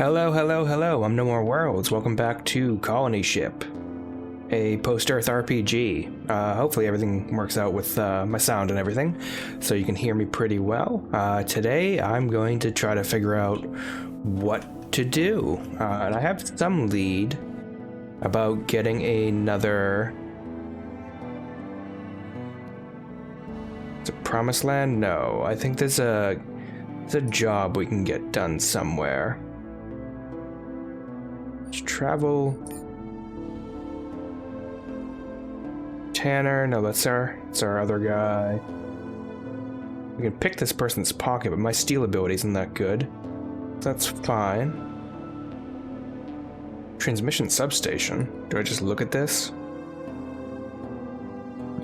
Hello, hello, hello, I'm No More Worlds. Welcome back to Colony Ship, a post-Earth RPG. Hopefully everything works out with my sound and everything, so you can hear me pretty well. Today I'm going to try to figure out what to do. And I have some lead about getting another... Is it Promised Land? No, I think there's a job we can get done somewhere. Let's travel. Tanner, no, that's our other guy. We can pick this person's pocket, but my steal ability isn't that good. That's fine. Transmission substation. Do I just look at this?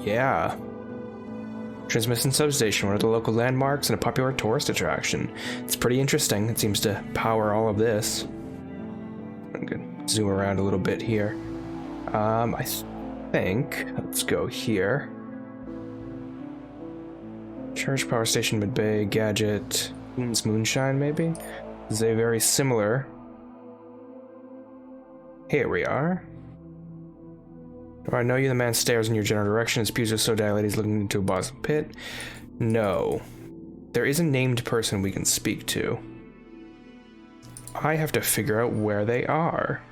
Yeah. Transmission substation, one of the local landmarks and a popular tourist attraction. It's pretty interesting. It seems to power all of this. I'm gonna zoom around a little bit here. I think, let's go here. Charge power station, mid-bay, gadget, Moon's Moonshine, maybe? This is a very similar. Here we are. Do I know you? The man stares in your general direction. His pupils are so dilated he's looking into a bottom pit. No. There is a named person we can speak to. I have to figure out where they are.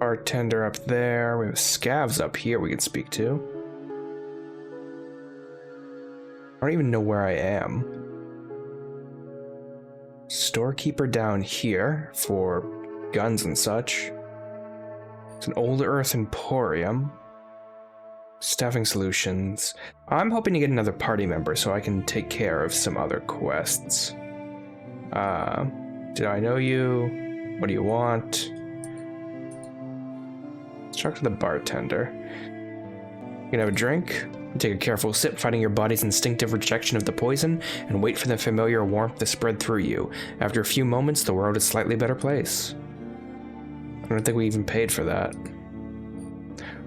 Bartender up there. We have scavs up here we can speak to. I don't even know where I am. Storekeeper down here for guns and such. It's an Old Earth Emporium. Staffing solutions. I'm hoping to get another party member so I can take care of some other quests. Did I know you? What do you want? Let's talk to the bartender. You can have a drink. Take a careful sip, finding your body's instinctive rejection of the poison, and wait for the familiar warmth to spread through you. After a few moments, the world is a slightly better place. I don't think we even paid for that.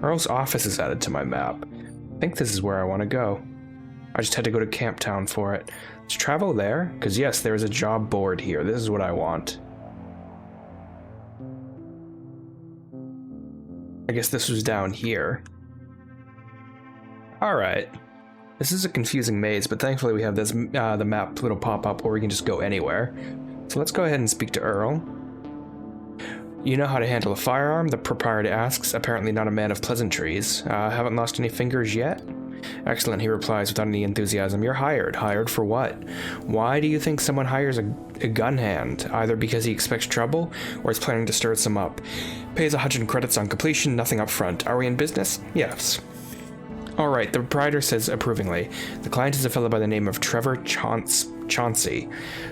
Earl's office is added to my map. I think this is where I want to go. I just had to go to Camp Town for it. Let's travel there, because yes, there is a job board here. This is what I want. I guess this was down here. Alright. This is a confusing maze, but thankfully we have this the map little pop-up where we can just go anywhere. So let's go ahead and speak to Earl. You know how to handle a firearm? The proprietor asks, apparently not a man of pleasantries. Haven't lost any fingers yet? Excellent, he replies without any enthusiasm. You're hired. Hired for what? Why do you think someone hires a gun hand? Either because he expects trouble, or is planning to stir some up. Pays 100 credits on completion, nothing up front. Are we in business? Yes. Alright, the proprietor says approvingly. The client is a fellow by the name of Trevor Chauncey,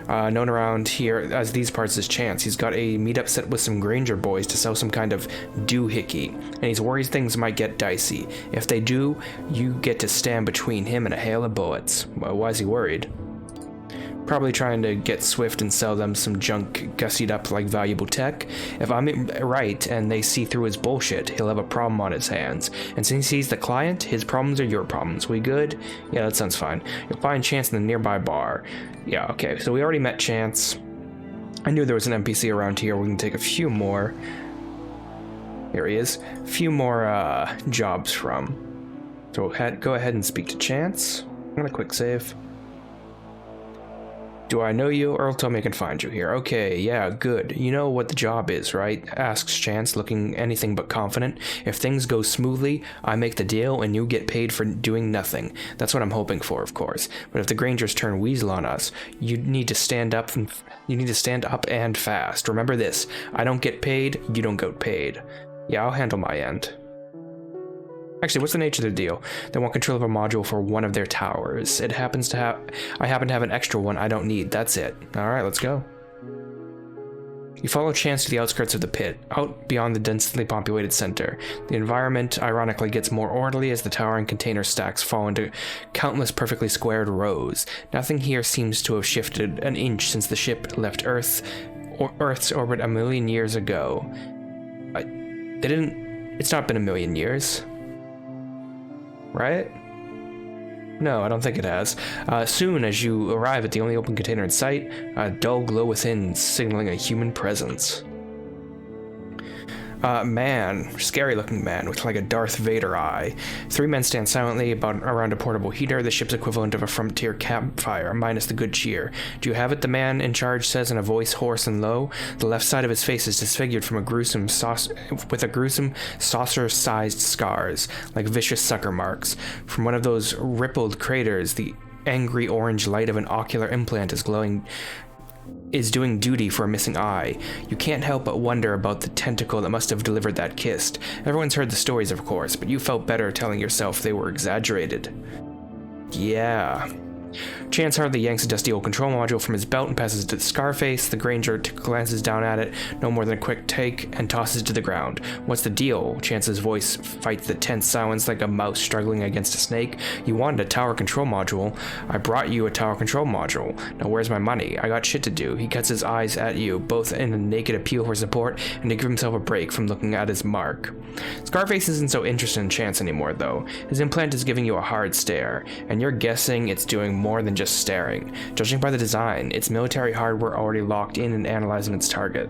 known around here as these parts as Chance. He's got a meetup set with some Granger boys to sell some kind of doohickey, and he's worried things might get dicey. If they do, you get to stand between him and a hail of bullets. Well, why is he worried? Probably trying to get swift and sell them some junk gussied up like valuable tech. If I'm right and they see through his bullshit, he'll have a problem on his hands. And since he's the client, his problems are your problems. We good? Yeah, that sounds fine. You'll find Chance in the nearby bar. Yeah, okay, so we already met Chance. I knew there was an NPC around here. We can take a few more. Here he is. A few more jobs from. So go ahead and speak to Chance. I'm gonna quick save. Do I know you? Earl told me I can find you here. Okay, yeah, good. You know what the job is, right? Asks Chance, looking anything but confident. If things go smoothly, I make the deal and you get paid for doing nothing. That's what I'm hoping for, of course. But if the Grangers turn weasel on us, you need to stand up and fast. Remember this. I don't get paid, you don't get paid. Yeah, I'll handle my end. Actually, what's the nature of the deal? They want control of a module for one of their towers. I happen to have an extra one I don't need. That's it. Alright, let's go. You follow Chance to the outskirts of the pit, out beyond the densely populated center. The environment, ironically, gets more orderly as the tower and container stacks fall into countless perfectly squared rows. Nothing here seems to have shifted an inch since the ship left Earth's orbit a million years ago. It's not been a million years. Right? No, I don't think it has. Soon as you arrive at the only open container in sight, a dull glow within signaling a human presence. Man, scary-looking man with like a Darth Vader eye. 3 men stand silently around a portable heater, the ship's equivalent of a frontier campfire, minus the good cheer. Do you have it? The man in charge says in a voice hoarse and low. The left side of his face is disfigured from with a gruesome saucer-sized scars, like vicious sucker marks. From one of those rippled craters, the angry orange light of an ocular implant is doing duty for a missing eye. You can't help but wonder about the tentacle that must have delivered that kiss. Everyone's heard the stories, of course, but you felt better telling yourself they were exaggerated. Yeah. Chance hardly yanks a dusty old control module from his belt and passes it to the Scarface. The Granger glances down at it, no more than a quick take, and tosses it to the ground. What's the deal? Chance's voice fights the tense silence like a mouse struggling against a snake. You wanted a tower control module. I brought you a tower control module. Now where's my money? I got shit to do. He cuts his eyes at you, both in a naked appeal for support and to give himself a break from looking at his mark. Scarface isn't so interested in Chance anymore, though. His implant is giving you a hard stare, and you're guessing it's doing more than just staring. Judging by the design, it's military hardware already locked in and analyzing its target.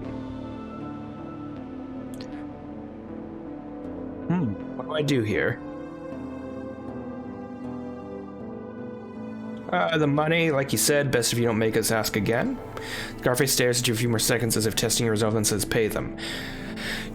What do I do here? The money, like you said, best if you don't make us ask again. Scarface stares at you a few more seconds as if testing your resolve and says, pay them.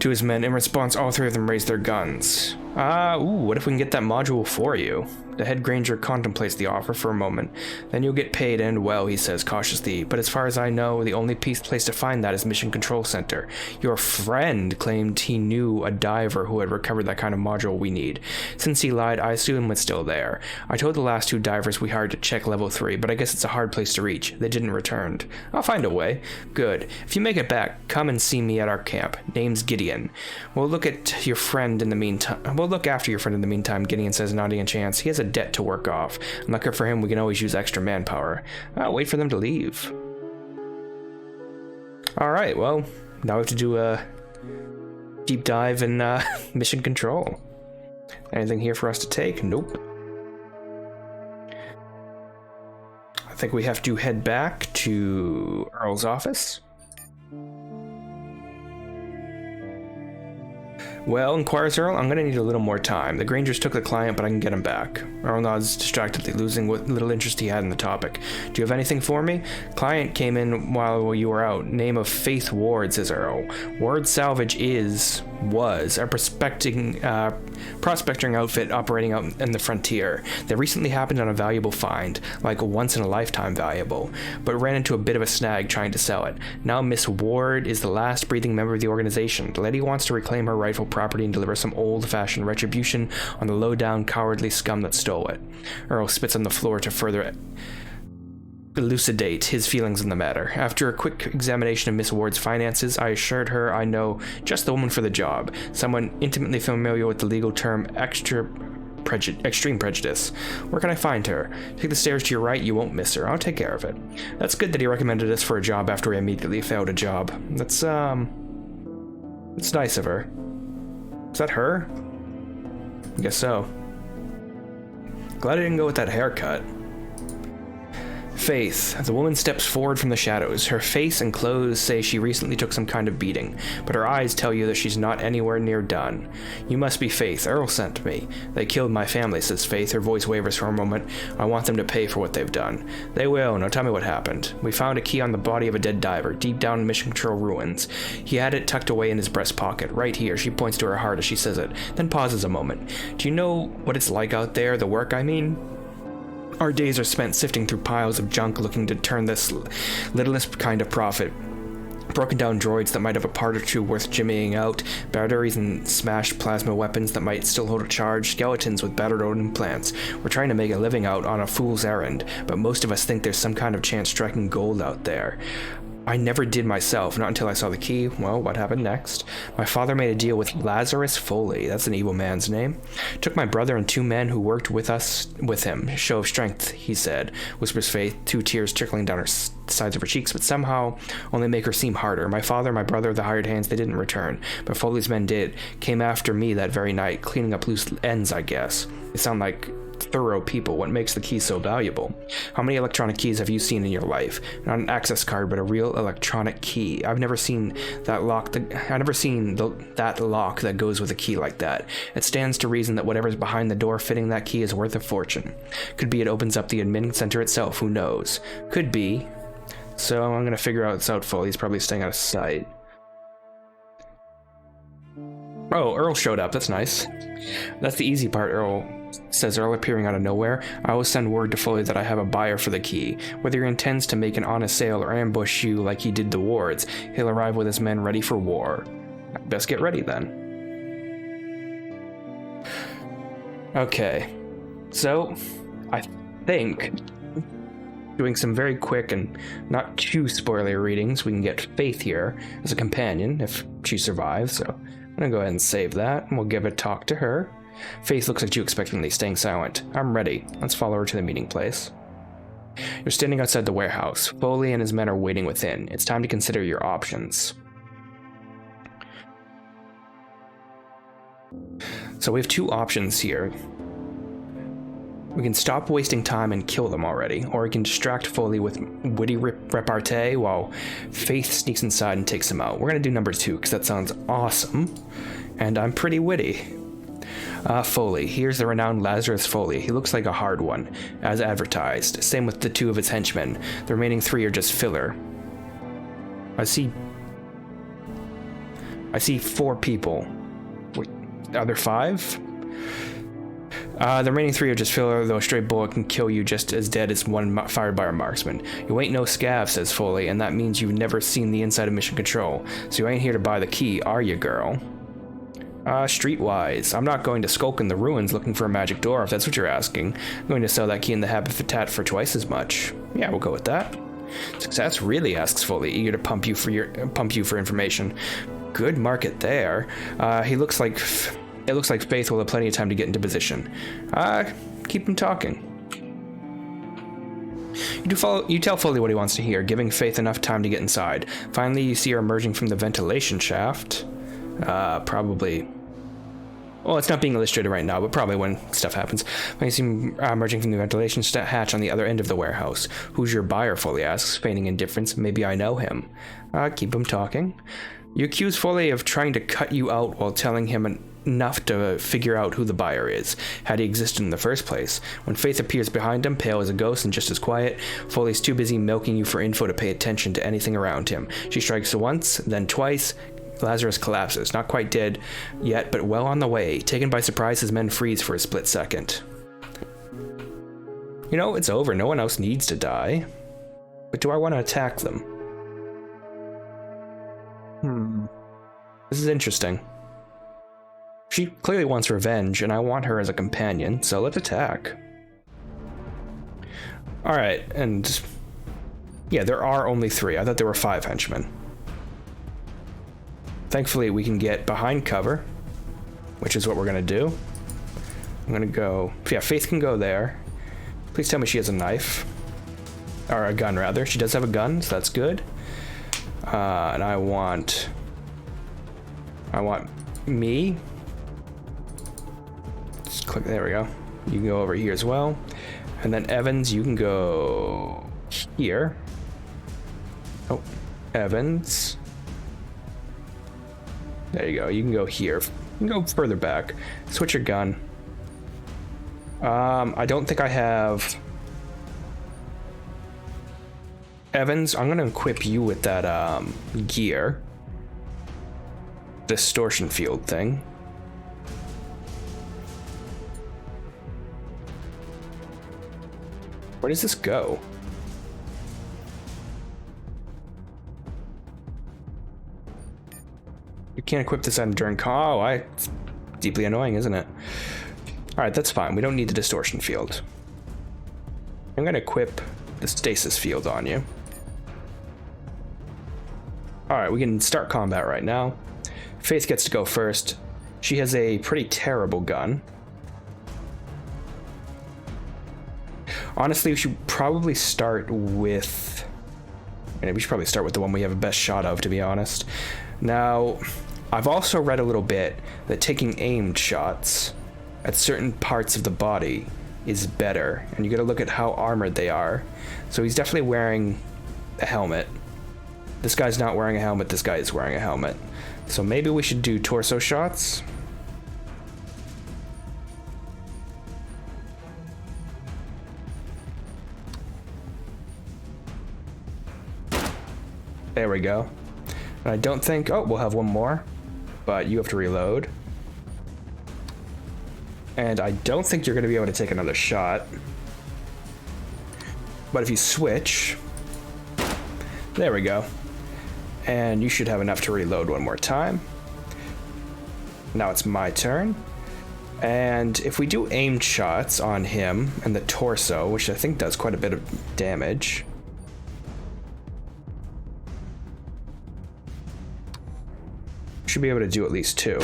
To his men, in response, all 3 of them raise their guns. What if we can get that module for you? The head Granger contemplates the offer for a moment. Then you'll get paid and well, he says cautiously, but as far as I know, the only place to find that is Mission Control Center. Your friend claimed he knew a diver who had recovered that kind of module we need. Since he lied, I assume it's still there. I told the last 2 divers we hired to check level 3, but I guess it's a hard place to reach. They didn't return. I'll find a way. Good. If you make it back, come and see me at our camp. Name's Gideon. We'll look at your friend in the meantime. We'll look after your friend in the meantime, Gideon says, nodding a chance. He has a debt to work off. Lucky for him, we can always use extra manpower. I'll wait for them to leave. Alright, well, now we have to do a deep dive in mission control. Anything here for us to take? Nope. I think we have to head back to Earl's office. Well, inquires Earl, I'm gonna need a little more time. The Grangers took the client, but I can get him back. Earl nods distractedly, losing what little interest he had in the topic. Do you have anything for me? Client came in while you were out. Name of Faythe Ward, says Earl. Ward Salvage was a prospecting outfit operating out in the frontier. They recently happened on a valuable find, like once-in-a-lifetime valuable, but ran into a bit of a snag trying to sell it. Now Miss Ward is the last breathing member of the organization. The lady wants to reclaim her rightful property and deliver some old-fashioned retribution on the low-down, cowardly scum that stole it. Earl spits on the floor to further elucidate his feelings in the matter. After a quick examination of Miss Ward's finances, I assured her I know just the woman for the job, someone intimately familiar with the legal term extreme prejudice. Where can I find her? Take the stairs to your right, you won't miss her. I'll take care of it. That's good that he recommended us for a job after we immediately failed a job. It's nice of her. Is that her? I guess so. Glad I didn't go with that haircut. Faythe. The woman steps forward from the shadows. Her face and clothes say she recently took some kind of beating, but her eyes tell you that she's not anywhere near done. You must be Faythe. Earl sent me. They killed my family, says Faythe. Her voice wavers for a moment. I want them to pay for what they've done. They will. Now tell me what happened. We found a key on the body of a dead diver, deep down in Mission Control ruins. He had it tucked away in his breast pocket, right here. She points to her heart as she says it, then pauses a moment. Do you know what it's like out there, the work I mean? Our days are spent sifting through piles of junk looking to turn this littlest kind of profit. Broken down droids that might have a part or two worth jimmying out, batteries and smashed plasma weapons that might still hold a charge, skeletons with battered old implants. We're trying to make a living out on a fool's errand, but most of us think there's some kind of chance striking gold out there. I never did myself, not until I saw the key. Well, what happened next? My father made a deal with Lazarus Foley, that's an evil man's name. Took my brother and 2 men who worked with him. Show of strength, he said, whispers Faythe, 2 tears trickling down her sides of her cheeks, but somehow only make her seem harder. My father, my brother, the hired hands, they didn't return, but Foley's men did. Came after me that very night, cleaning up loose ends, I guess. They sound like thorough people. What makes the key so valuable? How many electronic keys have you seen in your life? Not an access card, but a real electronic key. I've never seen that lock. That lock that goes with a key like that. It stands to reason that whatever's behind the door fitting that key is worth a fortune. Could be it opens up the admin center itself. Who knows? Could be. So I'm gonna figure out this out fully. He's probably staying out of sight. Oh, Earl showed up. That's nice. That's the easy part, Earl says, Earl appearing out of nowhere. I always send word to Foley that I have a buyer for the key. Whether he intends to make an honest sale or ambush you like he did the wards, he'll arrive with his men ready for war. Best get ready then. Okay. So, I think, doing some very quick and not too spoiler readings, we can get Faythe here as a companion if she survives, so I'm gonna go ahead and save that, and we'll give a talk to her. Faythe looks at you expectantly, staying silent. I'm ready. Let's follow her to the meeting place. You're standing outside the warehouse. Foley and his men are waiting within. It's time to consider your options. So we have two options here. We can stop wasting time and kill them already, or we can distract Foley with witty repartee while Faythe sneaks inside and takes him out. We're going to do number 2, because that sounds awesome, and I'm pretty witty. Foley. Here's the renowned Lazarus Foley. He looks like a hard one, as advertised. Same with the 2 of his henchmen. The remaining 3 are just filler. I see 4 people. Wait, are there 5? The remaining 3 are just filler, though a stray bullet can kill you just as dead as one fired by a marksman. You ain't no scav, says Foley, and that means you've never seen the inside of Mission Control. So you ain't here to buy the key, are you, girl? Streetwise. I'm not going to skulk in the ruins looking for a magic door, if that's what you're asking. I'm going to sell that key in the habitat for twice as much. Yeah, we'll go with that. Success, really, asks Foley, eager to pump you for information. Good market there. It looks like Faythe will have plenty of time to get into position. Keep him talking. You tell Foley what he wants to hear, giving Faythe enough time to get inside. Finally, you see her emerging from the ventilation shaft. Probably. Well, it's not being illustrated right now, but probably when stuff happens. When you see him emerging from the ventilation hatch on the other end of the warehouse. Who's your buyer, Foley asks, feigning indifference. Maybe I know him. Keep him talking. You accuse Foley of trying to cut you out while telling him enough to figure out who the buyer is, had he existed in the first place. When Faythe appears behind him, pale as a ghost and just as quiet, Foley's too busy milking you for info to pay attention to anything around him. She strikes once, then twice. Lazarus collapses, not quite dead yet, but well on the way. Taken by surprise, his men freeze for a split second. You know, it's over. No one else needs to die. But do I want to attack them? This is interesting. She clearly wants revenge, and I want her as a companion, so let's attack. Alright, and yeah, there are only 3. I thought there were 5 henchmen. Thankfully, we can get behind cover, which is what we're going to do. I'm going to go... Yeah, Faythe can go there. Please tell me she has a knife. Or a gun, rather. She does have a gun, so that's good. And I want me. Just click... There we go. You can go over here as well. And then Evans, you can go here. Oh, Evans... There you go. You can go here. You can go further back. Switch your gun. I don't think I have... Evans, I'm going to equip you with that gear. Distortion field thing. Where does this go? You can't equip this item during call. It's deeply annoying, isn't it? Alright, that's fine. We don't need the distortion field. I'm going to equip the stasis field on you. Alright, we can start combat right now. Faythe gets to go first. She has a pretty terrible gun. Honestly, we should probably start with... we should probably start with the one we have the best shot of, to be honest. Now, I've also read a little bit that taking aimed shots at certain parts of the body is better. And you gotta look at how armored they are. So he's definitely wearing a helmet. This guy's not wearing a helmet, this guy is wearing a helmet. So maybe we should do torso shots. There we go. And I don't think... Oh, we'll have one more. But you have to reload. And I don't think you're going to be able to take another shot. But if you switch... There we go. And you should have enough to reload one more time. Now it's my turn. And if we do aimed shots on him and the torso, which I think does quite a bit of damage... Should be able to do at least 2.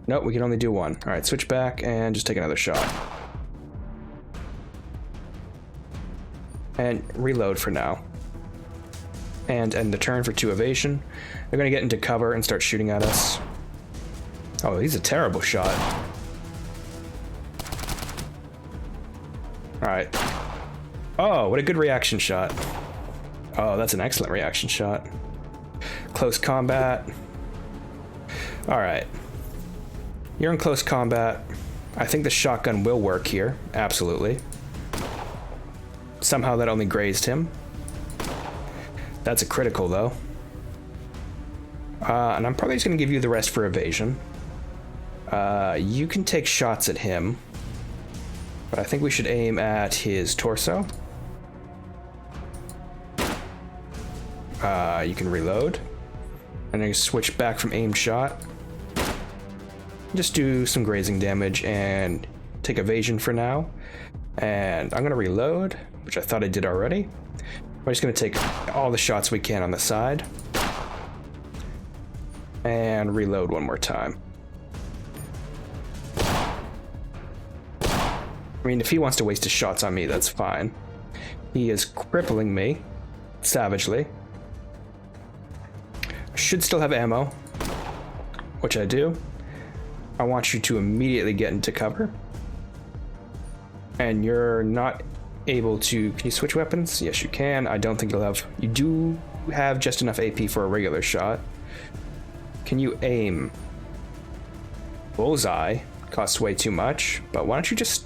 Nope, we can only do 1. Alright, switch back and just take another shot. And reload for now. And end the turn for 2 evasion. They're gonna get into cover and start shooting at us. Oh, he's a terrible shot. Alright. Oh, what a good reaction shot. Oh, that's an excellent reaction shot. Close combat. Alright. You're in close combat. I think the shotgun will work here. Absolutely. Somehow that only grazed him. That's a critical, though. And I'm probably just going to give you the rest for evasion. You can take shots at him. But I think we should aim at his torso. You can reload. And then switch back from aimed shot. Just do some grazing damage and take evasion for now. And I'm going to reload, which I thought I did already. We're just going to take all the shots we can on the side. And reload one more time. I mean, if he wants to waste his shots on me, that's fine. He is crippling me savagely. I should still have ammo, which I do. I want you to immediately get into cover. And you're not able to... Can you switch weapons? Yes, you can. I don't think you'll have... You do have just enough AP for a regular shot. Can you aim? Bullseye costs way too much, but why don't you just...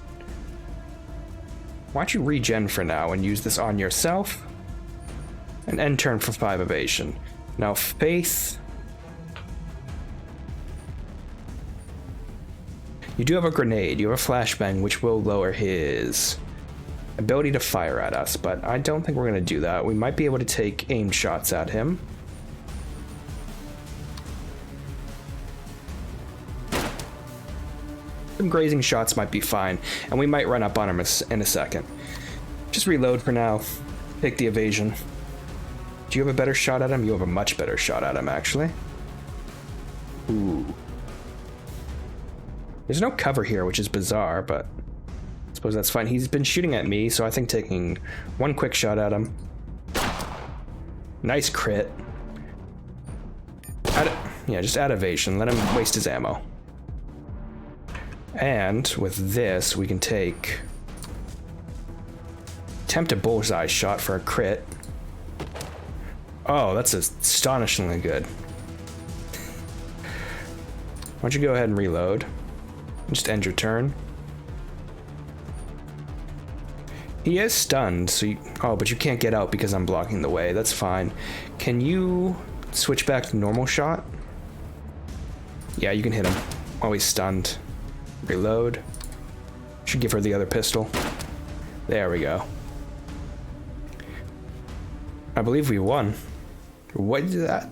Why don't you regen for now and use this on yourself? And end turn for 5 evasion. Now, Faythe... You do have a grenade, you have a flashbang, which will lower his ability to fire at us, but I don't think we're going to do that. We might be able to take aimed shots at him. Some grazing shots might be fine, and we might run up on him in a second. Just reload for now. Take the evasion. Do you have a better shot at him? You have a much better shot at him, actually. Ooh. There's no cover here, which is bizarre, but I suppose that's fine. He's been shooting at me, so I think taking one quick shot at him. Nice crit. Yeah, just add evasion. Let him waste his ammo. And with this, we can attempt a bullseye shot for a crit. Oh, that's astonishingly good. Why don't you go ahead and reload? Just end your turn. He is stunned, so you... Oh, but you can't get out because I'm blocking the way. That's fine. Can you switch back to normal shot? Yeah, you can hit him while he's stunned. Reload. Should give her the other pistol. There we go. I believe we won. What?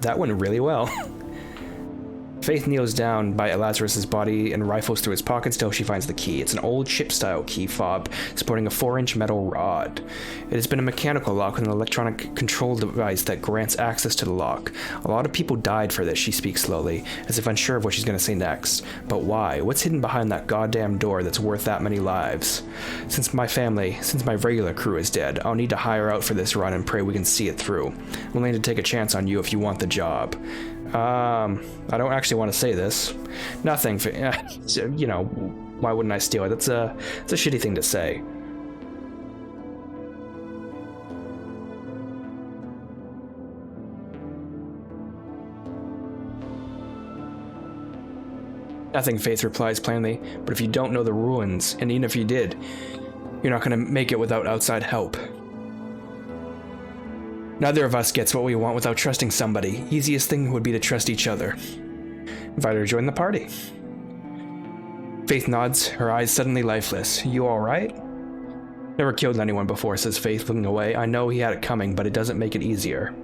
That went really well. Faythe kneels down by Lazarus's body and rifles through his pockets till she finds the key. It's an old ship-style key fob sporting a 4-inch metal rod. It has been a mechanical lock with an electronic control device that grants access to the lock. A lot of people died for this, she speaks slowly, as if unsure of what she's going to say next. But why? What's hidden behind that goddamn door that's worth that many lives? Since my regular crew is dead, I'll need to hire out for this run and pray we can see it through. I'm willing to take a chance on you if you want the job. I don't actually want to say this. Nothing. You know, why wouldn't I steal it? It's a shitty thing to say. Nothing, Faythe replies plainly, but if you don't know the ruins, and even if you did, you're not going to make it without outside help. Neither of us gets what we want without trusting somebody. Easiest thing would be to trust each other. Invite her to join the party. Faythe nods, her eyes suddenly lifeless. You alright? Never killed anyone before, says Faythe, looking away. I know he had it coming, but it doesn't make it easier.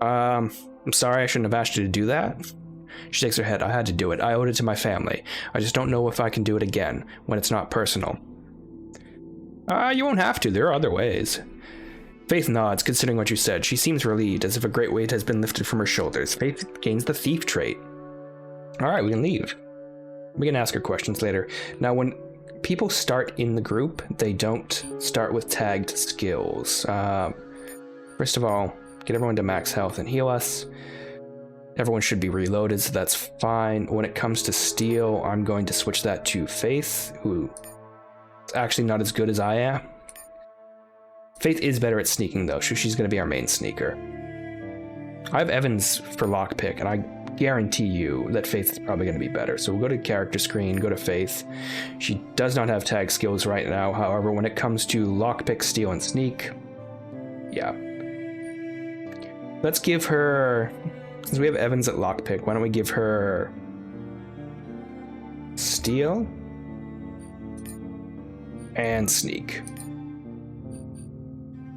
I'm sorry, I shouldn't have asked you to do that. She shakes her head. I had to do it. I owed it to my family. I just don't know if I can do it again, when it's not personal. You won't have to. There are other ways. Faythe nods, considering what you said. She seems relieved, as if a great weight has been lifted from her shoulders. Faythe gains the thief trait. Alright, we can leave. We can ask her questions later. Now, when people start in the group, they don't start with tagged skills. First of all, get everyone to max health and heal us. Everyone should be reloaded, so that's fine. When it comes to steal, I'm going to switch that to Faythe, who is actually not as good as I am. Faythe is better at sneaking, though, so she's going to be our main sneaker. I have Evans for lockpick, and I guarantee you that Faythe is probably going to be better. So we'll go to character screen, go to Faythe. She does not have tag skills right now, however, when it comes to lockpick, steal, and sneak, yeah. Let's give her, since we have Evans at lockpick, why don't we give her steal and sneak.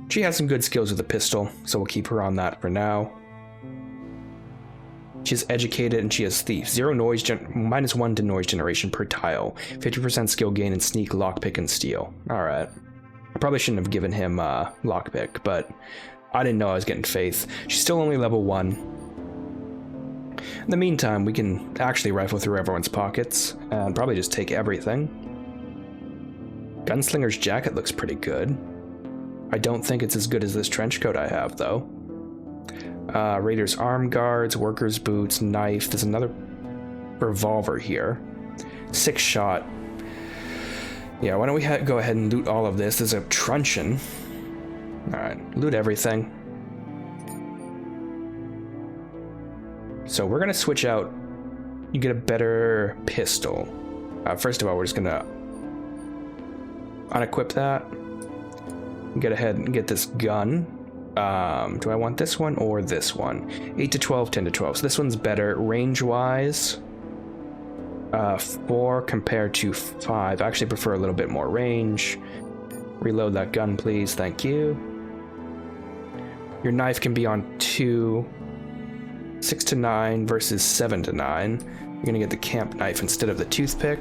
She has some good skills with a pistol, so we'll keep her on that for now. She's educated and she has thief. -1 to noise generation per tile. 50% skill gain in sneak, lockpick, and steal. Alright. I probably shouldn't have given him lockpick, but I didn't know I was getting Faythe. She's still only level 1. In the meantime, we can actually rifle through everyone's pockets and probably just take everything. Gunslinger's jacket looks pretty good. I don't think it's as good as this trench coat I have, though. Raider's arm guards, worker's boots, knife. There's another revolver here. 6-shot. Yeah, why don't we go ahead and loot all of this? There's a truncheon. Alright, loot everything. So we're gonna switch out. You get a better pistol. First of all, we're just gonna unequip that. Get ahead and get this gun. Do I want this one or this one? 8 to 12, 10 to 12. So this one's better range-wise. 4 compared to 5. I actually prefer a little bit more range. Reload that gun, please. Thank you. Your knife can be on 2. 6 to 9 versus 7 to 9. You're gonna get the camp knife instead of the toothpick.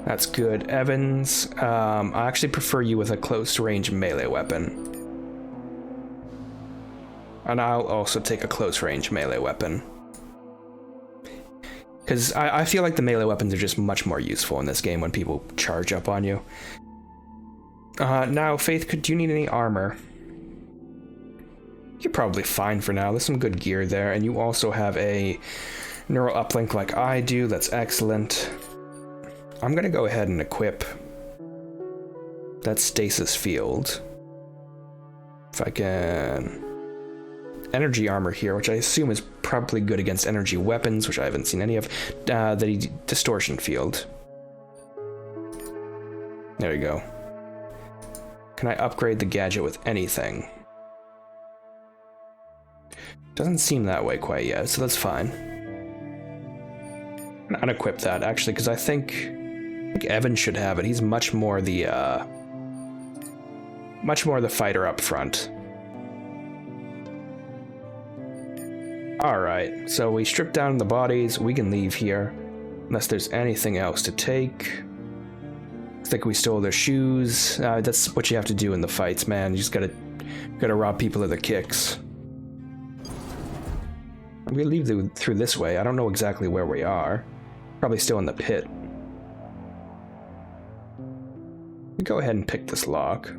That's good. Evans, I actually prefer you with a close range melee weapon. And I'll also take a close range melee weapon. Because I feel like the melee weapons are just much more useful in this game when people charge up on you. Now, Faythe, do you need any armor? You're probably fine for now. There's some good gear there, and you also have a neural uplink like I do. That's excellent. I'm gonna go ahead and equip that stasis field. If I can... Energy armor here, which I assume is probably good against energy weapons, which I haven't seen any of. The distortion field. There you go. Can I upgrade the gadget with anything? Doesn't seem that way quite yet, so that's fine. I'm gonna unequip that, actually, because I think Evan should have it. He's much more the fighter up front. Alright, so we strip down the bodies. We can leave here, unless there's anything else to take. I think we stole their shoes. That's what you have to do in the fights, man. You just gotta rob people of their kicks. I'm gonna leave through this way. I don't know exactly where we are. Probably still in the pit. Go ahead and pick this lock.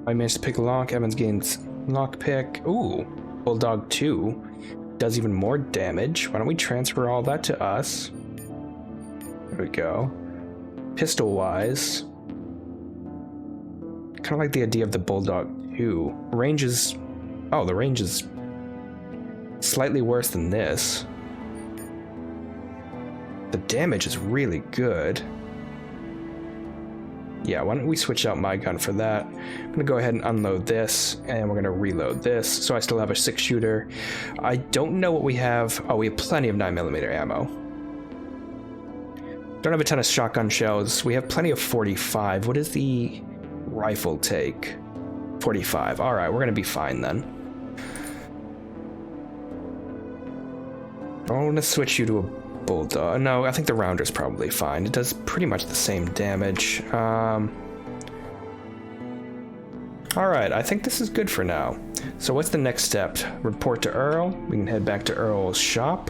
I managed to pick a lock. Evans gains lockpick. Ooh, Bulldog 2 does even more damage. Why don't we transfer all that to us? There we go. Pistol-wise, kind of like the idea of the Bulldog 2. Range is... Oh, the range is slightly worse than this. The damage is really good. Yeah, why don't we switch out my gun for that? I'm gonna go ahead and unload this, and we're gonna reload this, so I still have a 6-shooter. I don't know what we have. Oh, we have plenty of 9mm ammo. Don't have a ton of shotgun shells. We have plenty of 45. What does the rifle take? 45. Alright, we're gonna be fine then. I want to switch you to a Bulldog. No, I think the Rounder's probably fine. It does pretty much the same damage. Alright, I think this is good for now. So what's the next step? Report to Earl. We can head back to Earl's shop.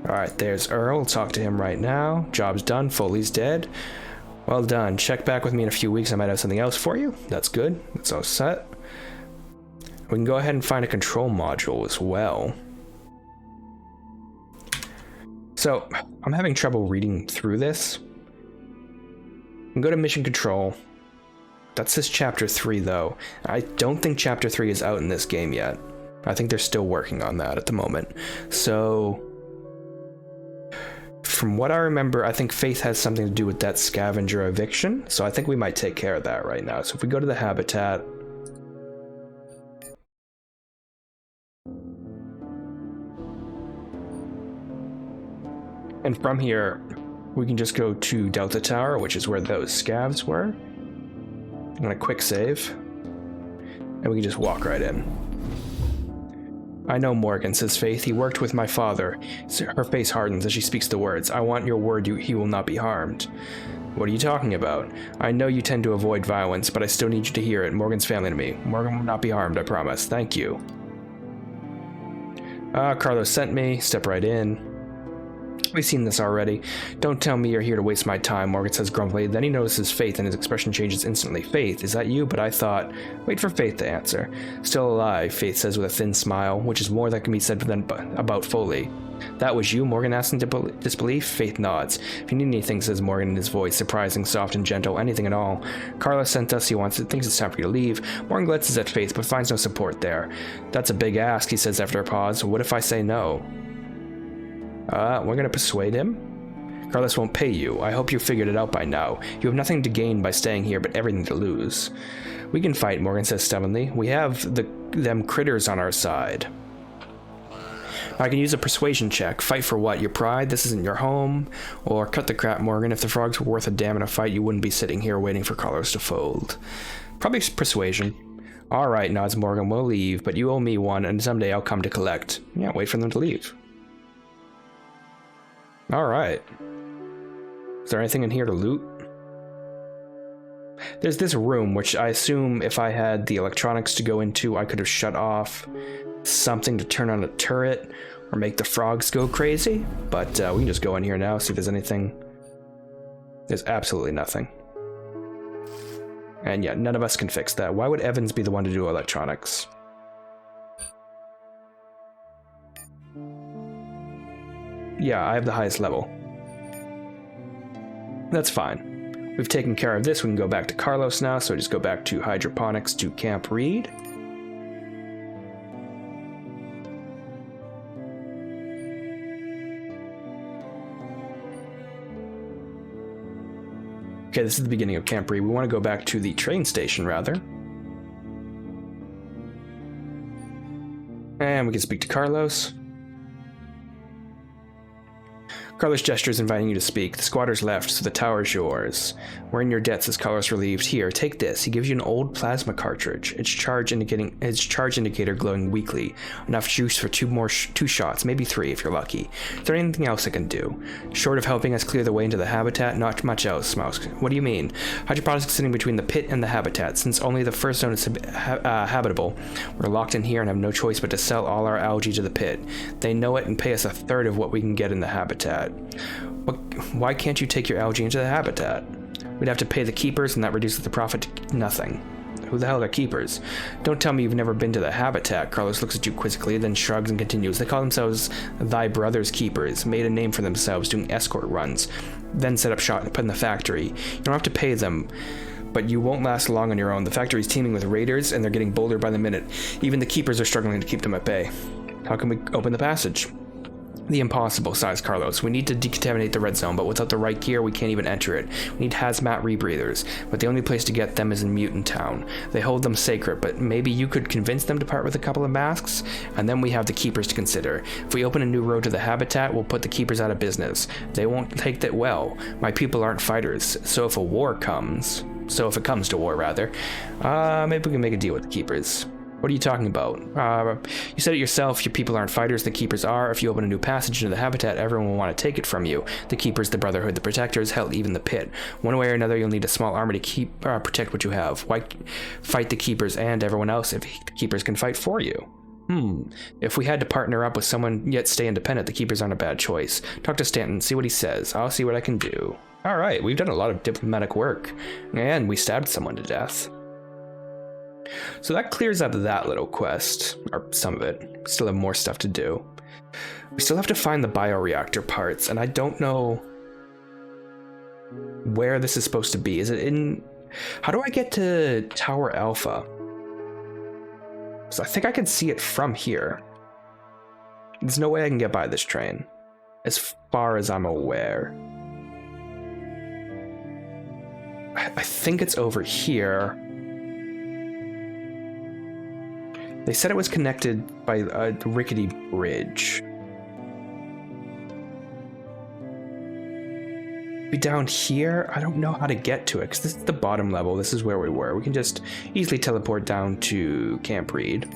Alright, there's Earl. Talk to him right now. Job's done. Foley's dead. Well done. Check back with me in a few weeks. I might have something else for you. That's good. That's all set. We can go ahead and find a control module as well. So, I'm having trouble reading through this. We can go to mission control. That says chapter 3 though. I don't think chapter 3 is out in this game yet. I think they're still working on that at the moment. So, from what I remember, I think Faythe has something to do with that scavenger eviction. So I think we might take care of that right now. So if we go to the habitat, and from here, we can just go to Delta Tower, which is where those scavs were. I'm gonna quick save, and we can just walk right in. I know Morgan, says Faythe. He worked with my father. Her face hardens as she speaks the words. I want your word he will not be harmed. What are you talking about? I know you tend to avoid violence, but I still need you to hear it. Morgan's family to me. Morgan will not be harmed, I promise. Thank you. Carlos sent me. Step right in. We've seen this already. Don't tell me you're here to waste my time, Morgan says grumpily. Then he notices Faythe and his expression changes instantly. Faythe, is that you? But I thought... Wait for Faythe to answer. Still alive, Faythe says with a thin smile, which is more that can be said than about Foley. That was you? Morgan asks in disbelief. Faythe nods. If you need anything, says Morgan in his voice, surprising, soft, and gentle, anything at all. Carlos sent us. He thinks it's time for you to leave. Morgan glances at Faythe, but finds no support there. That's a big ask, he says after a pause. What if I say no? We're gonna persuade him? Carlos won't pay you. I hope you figured it out by now. You have nothing to gain by staying here, but everything to lose. We can fight, Morgan says stubbornly. We have them critters on our side. I can use a persuasion check. Fight for what? Your pride? This isn't your home? Or cut the crap, Morgan. If the frogs were worth a damn in a fight, you wouldn't be sitting here waiting for Carlos to fold. Probably persuasion. Alright, nods Morgan. We'll leave, but you owe me one, and someday I'll come to collect. Yeah, wait for them to leave. Alright. Is there anything in here to loot? There's this room, which I assume if I had the electronics to go into, I could have shut off something to turn on a turret or make the frogs go crazy. But we can just go in here now, see if there's anything. There's absolutely nothing. And yeah, none of us can fix that. Why would Evans be the one to do electronics? Yeah, I have the highest level. That's fine. We've taken care of this. We can go back to Carlos now, so just go back to hydroponics to Camp Reed. Okay, this is the beginning of Camp Reed. We want to go back to the train station, rather. And we can speak to Carlos. Carlos gestures, inviting you to speak. The squatters left, so the tower's yours. We're in your debt, says Carlos, relieved. Here, take this. He gives you an old plasma cartridge. Its charge indicator glowing weakly. Enough juice for two shots, maybe 3 if you're lucky. Is there anything else I can do? Short of helping us clear the way into the habitat, not much else, Mouse. What do you mean? Hydroponics is sitting between the pit and the habitat. Since only the first zone is habitable, we're locked in here and have no choice but to sell all our algae to the pit. They know it and pay us 1/3 of what we can get in the habitat. But why can't you take your algae into the habitat? We'd have to pay the keepers, and that reduces the profit to nothing. Who the hell are keepers? Don't tell me you've never been to the habitat. Carlos looks at you quizzically, then shrugs and continues. They call themselves Thy Brother's Keepers, made a name for themselves doing escort runs, then set up shop in the factory. You don't have to pay them, but you won't last long on your own. The factory's teeming with raiders, and they're getting bolder by the minute. Even the keepers are struggling to keep them at bay. How can we open the passage? The impossible, sighs Carlos. We need to decontaminate the red zone, but without the right gear, we can't even enter it. We need hazmat rebreathers, but the only place to get them is in Mutant Town. They hold them sacred, but maybe you could convince them to part with a couple of masks? And then we have the keepers to consider. If we open a new road to the habitat, we'll put the keepers out of business. They won't take that well. My people aren't fighters, so if it comes to war, rather, maybe we can make a deal with the keepers. What are you talking about? You said it yourself, your people aren't fighters, the keepers are. If you open a new passage into the habitat, everyone will want to take it from you. The keepers, the brotherhood, the protectors, hell, even the pit. One way or another, you'll need a small army to protect what you have. Why fight the keepers and everyone else if the keepers can fight for you? If we had to partner up with someone yet stay independent, the keepers aren't a bad choice. Talk to Stanton, see what he says. I'll see what I can do. All right, we've done a lot of diplomatic work, and we stabbed someone to death. So that clears up that little quest, or some of it. We still have more stuff to do. We still have to find the bioreactor parts, and I don't know where this is supposed to be. Is it in... How do I get to Tower Alpha? So I think I can see it from here. There's no way I can get by this train, as far as I'm aware. I think it's over here. They said it was connected by a rickety bridge. Be down here? I don't know how to get to it, because this is the bottom level. This is where we were. We can just easily teleport down to Camp Reed.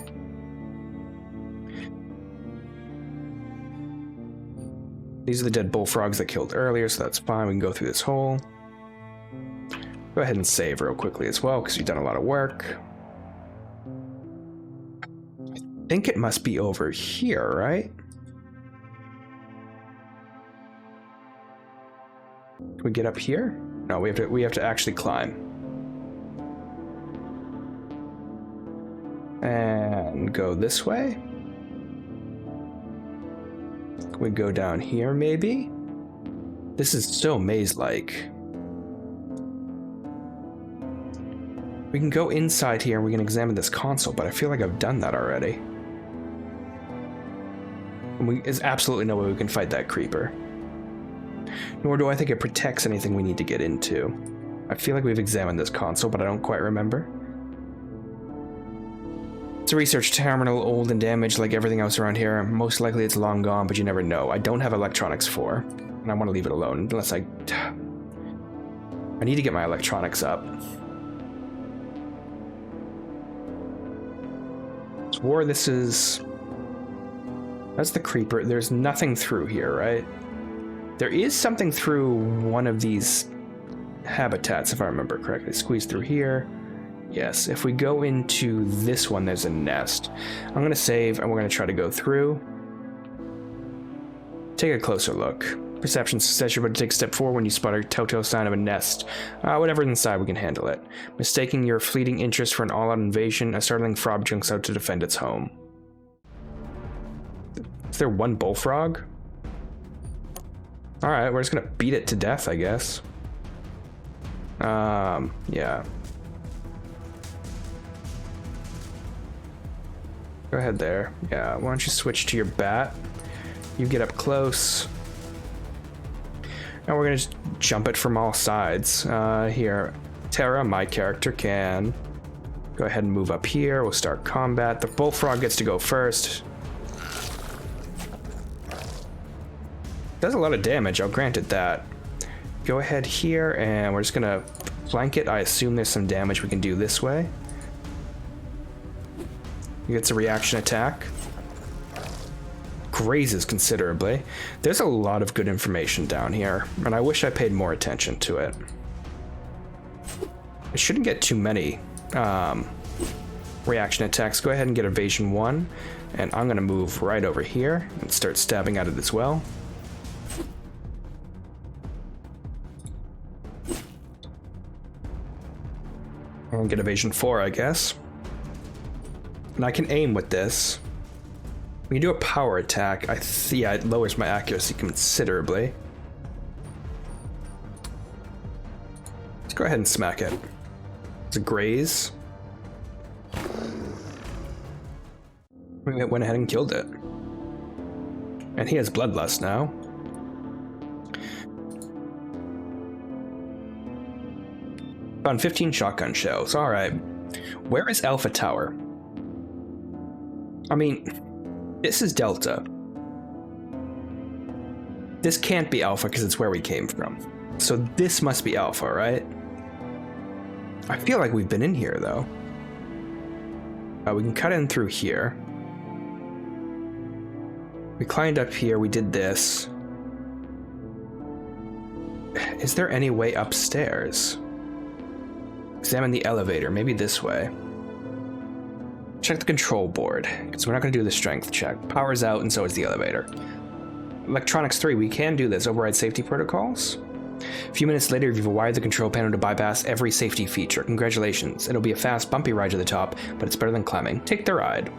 These are the dead bullfrogs that killed earlier, so that's fine. We can go through this hole. Go ahead and save real quickly as well, because you've done a lot of work. I think it must be over here, right? Can we get up here? No, we have to actually climb. And go this way. Can we go down here, maybe? This is so maze-like. We can go inside here and we can examine this console, but I feel like I've done that already. And there's absolutely no way we can fight that creeper. Nor do I think it protects anything we need to get into. I feel like we've examined this console, but I don't quite remember. It's a research terminal, old and damaged like everything else around here. Most likely it's long gone, but you never know. I don't have electronics for, and I want to leave it alone unless I need to get my electronics up. War, this is... That's the creeper. There's nothing through here, right? There is something through one of these habitats, if I remember correctly. Squeeze through here. Yes, if we go into this one, there's a nest. I'm going to save, and we're going to try to go through. Take a closer look. Perception says you're about to take a step forward when you spot a telltale sign of a nest. Whatever's inside, we can handle it. Mistaking your fleeting interest for an all-out invasion, a startling frog jumps out to defend its home. Is there one bullfrog? Alright, we're just gonna beat it to death, I guess. Yeah. Go ahead there. Yeah, why don't you switch to your bat? You get up close. And we're gonna just jump it from all sides. Here, Terra, my character, can go ahead and move up here. We'll start combat. The bullfrog gets to go first. Does a lot of damage, I'll grant it that. Go ahead here, and we're just gonna flank it. I assume there's some damage we can do this way. He gets a reaction attack. Grazes considerably. There's a lot of good information down here, and I wish I paid more attention to it. I shouldn't get too many reaction attacks. Go ahead and get evasion 1, and I'm gonna move right over here and start stabbing at it as well. I'll get evasion 4, I guess. And I can aim with this. We can do a power attack. Yeah, it lowers my accuracy considerably. Let's go ahead and smack it. It's a graze. We went ahead and killed it. And he has bloodlust now. Found 15 shotgun shells. Alright. Where is Alpha Tower? I mean, this is Delta. This can't be Alpha because it's where we came from. So this must be Alpha, right? I feel like we've been in here, though. We can cut in through here. We climbed up here, we did this. Is there any way upstairs? Examine the elevator, maybe this way. Check the control board, because we're not going to do the strength check. Power's out, and so is the elevator. Electronics 3, we can do this. Override safety protocols. A few minutes later, you've wired the control panel to bypass every safety feature. Congratulations. It'll be a fast, bumpy ride to the top, but it's better than climbing. Take the ride.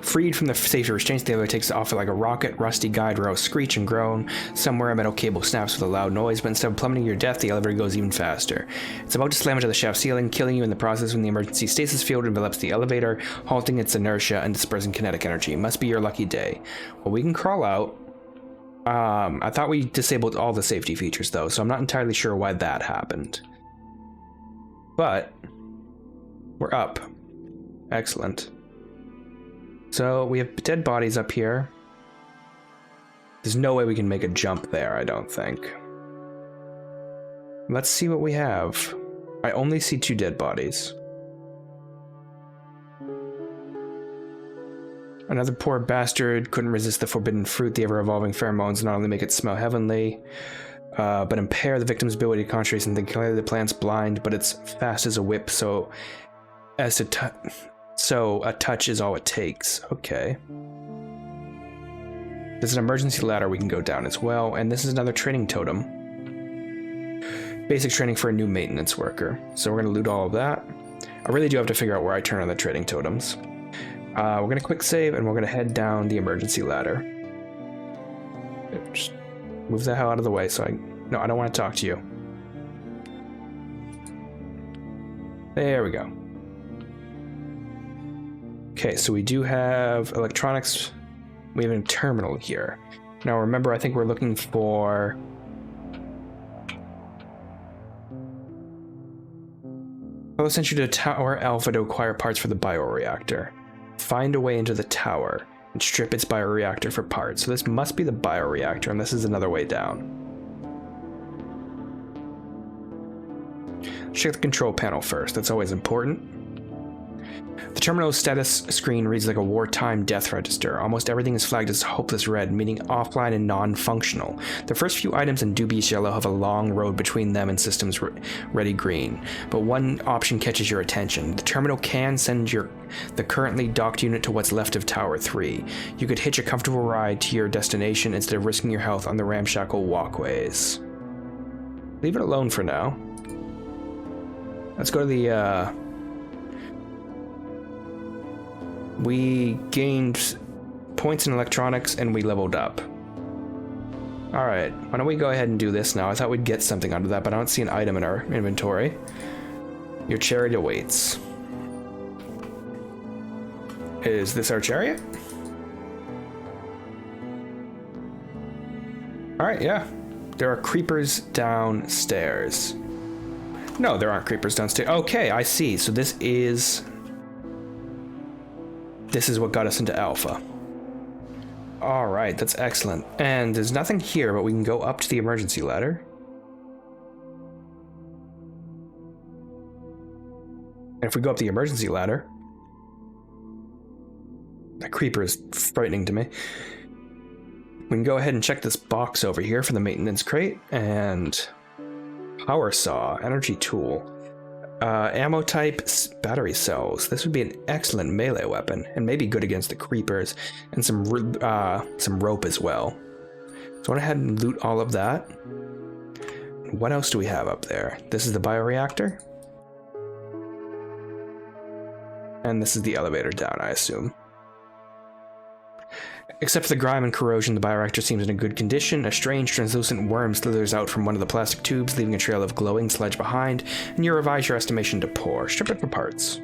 Freed from the safety restraints, the elevator takes off like a rocket. Rusty guide rails screech and groan. Somewhere a metal cable snaps with a loud noise, but instead of plummeting your death, the elevator goes even faster. It's about to slam into the shaft ceiling, killing you in the process when the emergency stasis field envelops the elevator, halting its inertia and dispersing kinetic energy. Must be your lucky day. Well, we can crawl out. I thought we disabled all the safety features, though, so I'm not entirely sure why that happened. But we're up. Excellent. So we have dead bodies up here. There's no way we can make a jump there, I don't think. Let's see what we have. I only see 2 dead bodies. Another poor bastard couldn't resist the forbidden fruit. The ever-evolving pheromones not only make it smell heavenly, but impair the victim's ability to concentrate and think clearly. The plant's blind, but it's fast as a whip, so a touch is all it takes. Okay. There's an emergency ladder we can go down as well, and this is another training totem. Basic training for a new maintenance worker. So we're going to loot all of that. I really do have to figure out where I turn on the trading totems. We're going to quick save, and we're going to head down the emergency ladder. Just move the hell out of the way so No, I don't want to talk to you. There we go. Okay, so we do have electronics. We have a terminal here. Now remember, I think we're looking for... I'll send you to Tower Alpha to acquire parts for the bioreactor. Find a way into the tower and strip its bioreactor for parts. So this must be the bioreactor, and this is another way down. Check the control panel first. That's always important. The terminal's status screen reads like a wartime death register. Almost everything is flagged as hopeless red, meaning offline and non-functional. The first few items in dubious yellow have a long road between them and systems ready green, but one option catches your attention. The terminal can send the currently docked unit to what's left of Tower 3. You could hitch a comfortable ride to your destination instead of risking your health on the ramshackle walkways. Leave it alone for now. Let's go to the, we gained points in electronics and we leveled up. Alright, why don't we go ahead and do this now? I thought we'd get something out of that, but I don't see an item in our inventory. Your chariot awaits. Is this our chariot? Alright, yeah. There are creepers downstairs. No, there aren't creepers downstairs. Okay, I see. So this is what got us into Alpha. Alright, that's excellent. And there's nothing here, but we can go up to the emergency ladder. And if we go up the emergency ladder... That creeper is frightening to me. We can go ahead and check this box over here for the maintenance crate, and... Power saw, energy tool, ammo type, battery cells. This would be an excellent melee weapon, and maybe good against the creepers, and some rope as well. So I went ahead and loot all of that. What else do we have up there? This is the bioreactor. And this is the elevator down, I assume. Except for the grime and corrosion, the bioreactor seems in a good condition. A strange, translucent worm slithers out from one of the plastic tubes, leaving a trail of glowing sludge behind, and you revise your estimation to poor. Strip it for parts.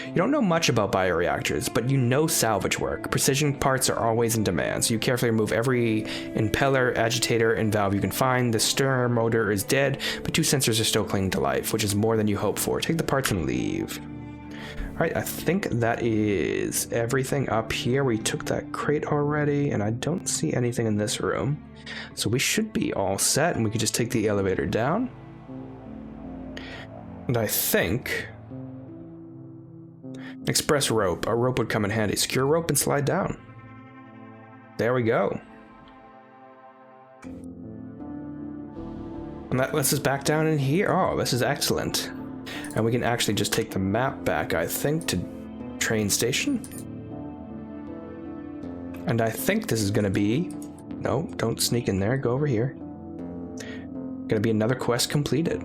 You don't know much about bioreactors, but you know salvage work. Precision parts are always in demand, so you carefully remove every impeller, agitator, and valve you can find. The stir motor is dead, but 2 sensors are still clinging to life, which is more than you hoped for. Take the parts and leave. Alright, I think that is everything up here. We took that crate already, and I don't see anything in this room. So we should be all set, and we could just take the elevator down. And I think... express rope. A rope would come in handy. Secure rope and slide down. There we go. And that lets us back down in here. Oh, this is excellent. And we can actually just take the map back, I think, to train station. And I think this is gonna be... no, don't sneak in there. Go over here. Gonna be another quest completed.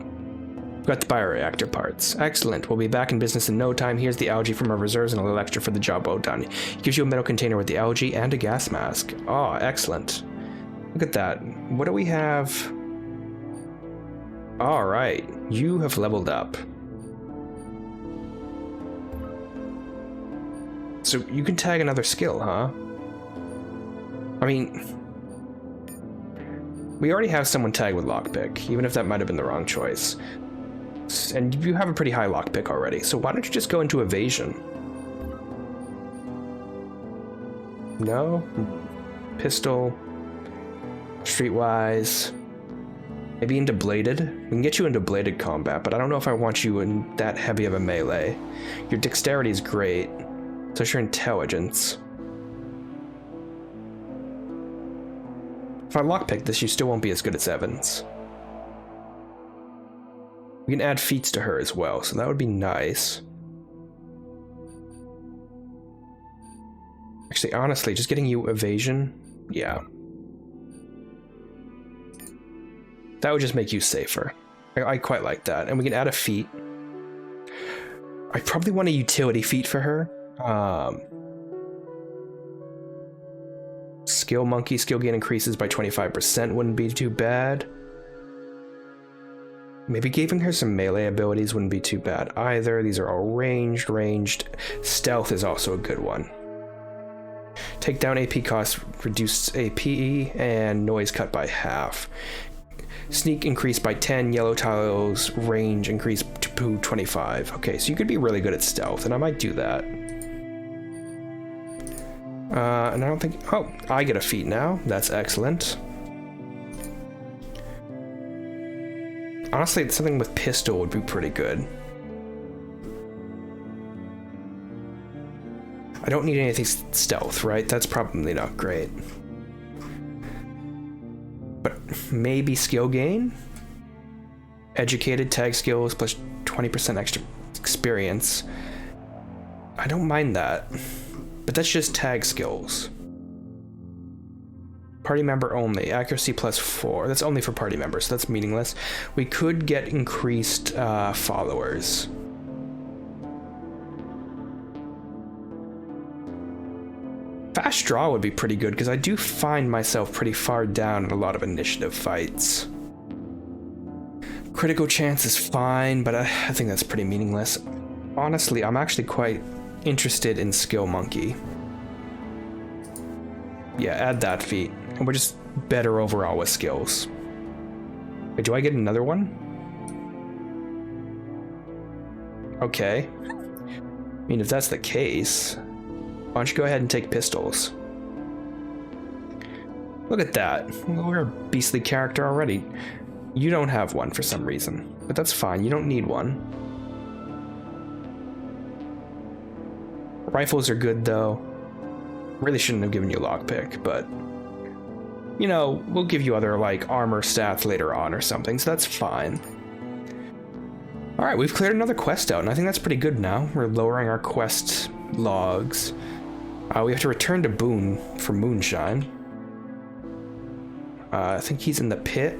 Got the bioreactor parts. Excellent. We'll be back in business in no time. Here's the algae from our reserves and a little extra for the job well done. It gives you a metal container with the algae and a gas mask. Oh, excellent. Look at that. What do we have? Alright. You have leveled up. So you can tag another skill, huh? I mean... we already have someone tagged with lockpick, even if that might have been the wrong choice. And you have a pretty high lockpick already, so why don't you just go into evasion? No? Pistol. Streetwise. Maybe into bladed? We can get you into bladed combat, but I don't know if I want you in that heavy of a melee. Your dexterity is great. So is your intelligence. If I lockpick this, you still won't be as good as Evans. We can add feats to her as well, so that would be nice. Actually, honestly, just getting you evasion, yeah. That would just make you safer. I quite like that. And we can add a feat. I probably want a utility feat for her. Skill monkey, skill gain increases by 25% wouldn't be too bad. Maybe giving her some melee abilities wouldn't be too bad either. These are all ranged. Stealth is also a good one. Take down AP cost, reduced AP, and noise cut by half. Sneak increased by 10, yellow tiles, range increased to 25. Okay, so you could be really good at stealth, and I might do that. And I don't think... oh, I get a feat now. That's excellent. Honestly, something with pistol would be pretty good. I don't need anything stealth, right? That's probably not great. But maybe skill gain? Educated tag skills plus 20% extra experience. I don't mind that. But that's just tag skills. Party member only. Accuracy plus 4. That's only for party members, so that's meaningless. We could get increased followers. Fast draw would be pretty good, because I do find myself pretty far down in a lot of initiative fights. Critical chance is fine, but I think that's pretty meaningless. Honestly, I'm actually quite interested in skill monkey. Yeah, add that feat. And we're just better overall with skills. Wait, do I get another one? Okay. I mean, if that's the case, why don't you go ahead and take pistols? Look at that. We're a beastly character already. You don't have one for some reason, but that's fine. You don't need one. Rifles are good, though. Really shouldn't have given you lockpick, but... you know, we'll give you other, like, armor stats later on or something, so that's fine. Alright, we've cleared another quest out, and I think that's pretty good now. We're lowering our quest logs. We have to return to Boone for Moonshine. I think he's in the pit.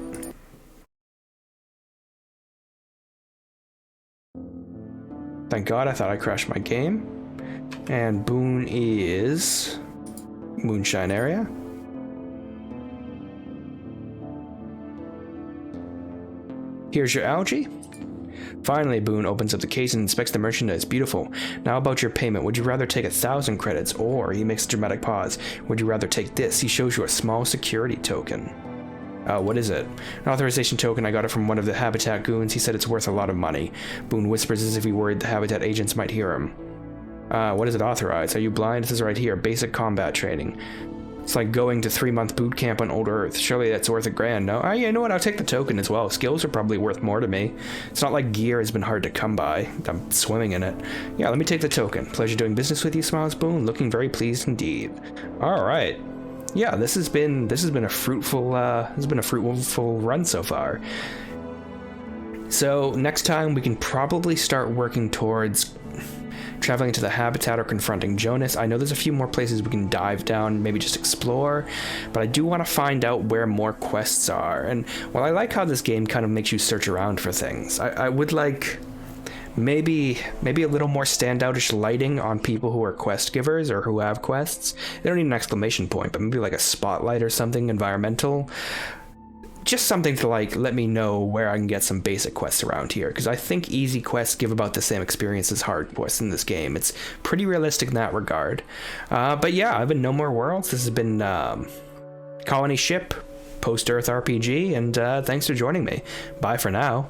Thank God, I thought I crashed my game. And Boone is Moonshine area. Here's your algae. Finally, Boone opens up the case and inspects the merchandise. Beautiful. Now about your payment. Would you rather take 1,000 credits, or he makes a dramatic pause. Would you rather take this? He shows you a small security token. What is it? An authorization token. I got it from one of the Habitat goons. He said it's worth a lot of money. Boone whispers as if he worried the Habitat agents might hear him. What does it authorize? Are you blind? It says right here, basic combat training. It's like going to 3-month boot camp on old Earth. Surely that's worth $1,000, no? Oh, yeah, you know what? I'll take the token as well. Skills are probably worth more to me. It's not like gear has been hard to come by. I'm swimming in it. Yeah, let me take the token. Pleasure doing business with you, Smiles Boone. Looking very pleased indeed. All right. Yeah, this has been a fruitful run so far. So next time we can probably start working towards traveling to the Habitat or confronting Jonas. I know there's a few more places we can dive down, maybe just explore, but I do want to find out where more quests are. And while I like how this game kind of makes you search around for things, I would like maybe a little more standoutish lighting on people who are quest givers or who have quests. They don't need an exclamation point, but maybe like a spotlight or something environmental. Just something to like let me know where I can get some basic quests around here, because I think easy quests give about the same experience as hard quests in this game. It's pretty realistic in that regard. But yeah, I've been No More Worlds. This has been Colony Ship, Post-Earth RPG, and thanks for joining me. Bye for now.